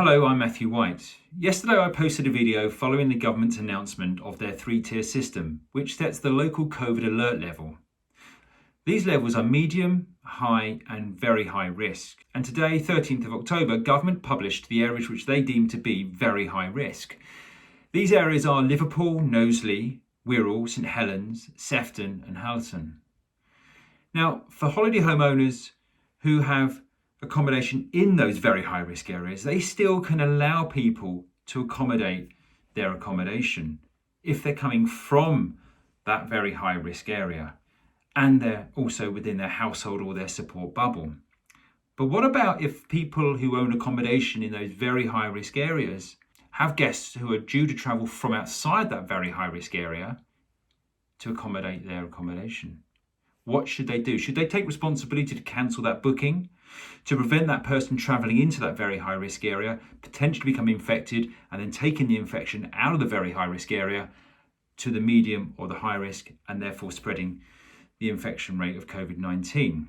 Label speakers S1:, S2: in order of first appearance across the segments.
S1: Hello, I'm Matthew White. Yesterday I posted a video following the government's announcement of their three-tier system, which sets the local COVID alert level. These levels are medium, high and very high risk. And today, 13th of October, government published the areas which they deem to be very high risk. These areas are Liverpool, Knowsley, Wirral, St Helens, Sefton and Halton. Now, for holiday homeowners who have accommodation in those very high risk areas, they still can allow people to accommodate their accommodation if they're coming from that very high risk area and they're also within their household or their support bubble. But what about if people who own accommodation in those very high risk areas have guests who are due to travel from outside that very high risk area to accommodate their accommodation? What should they do? Should they take responsibility to cancel that booking, to prevent that person travelling into that very high risk area, potentially become infected and then taking the infection out of the very high risk area to the medium or the high risk and therefore spreading the infection rate of COVID-19?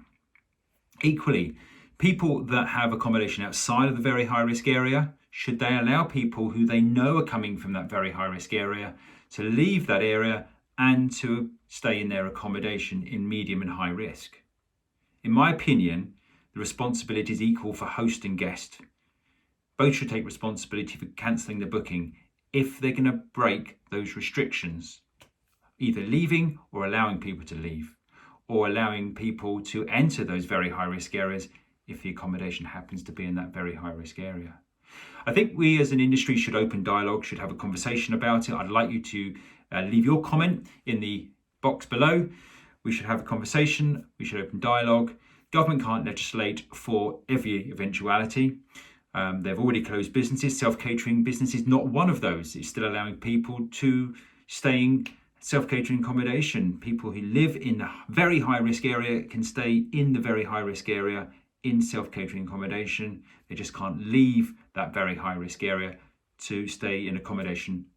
S1: Equally, people that have accommodation outside of the very high risk area, should they allow people who they know are coming from that very high risk area to leave that area and to stay in their accommodation in medium and high risk? In my opinion, the responsibility is equal for host and guest. Both should take responsibility for cancelling the booking if they're going to break those restrictions, either leaving or allowing people to leave, or allowing people to enter those very high risk areas if the accommodation happens to be in that very high risk area. I think we as an industry should open dialogue, should have a conversation about it. I'd like you to leave your comment in the box below. We should have a conversation, we should open dialogue. Government can't legislate for every eventuality. They've already closed businesses. Self-catering business is not one of those. It's still allowing people to stay in self-catering accommodation. People who live in the very high risk area can stay in the very high risk area in self-catering accommodation. They just can't leave that very high risk area to stay in accommodation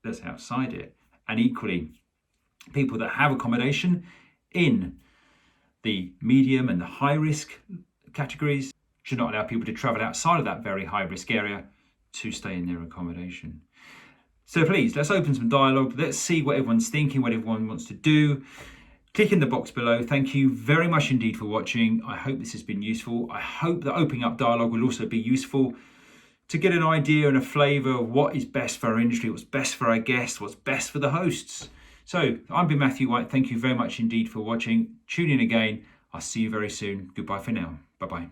S1: that's outside it. And equally, people that have accommodation in the medium and the high risk categories should not allow people to travel outside of that very high risk area to stay in their accommodation. So please, let's open some dialogue. Let's see what everyone's thinking, what everyone wants to do. Click in the box below. Thank you very much indeed for watching. I hope this has been useful. I hope that opening up dialogue will also be useful to get an idea and a flavour of what is best for our industry, what's best for our guests, what's best for the hosts. So I've been Matthew White. Thank you very much indeed for watching. Tune in again. I'll see you very soon. Goodbye for now. Bye-bye.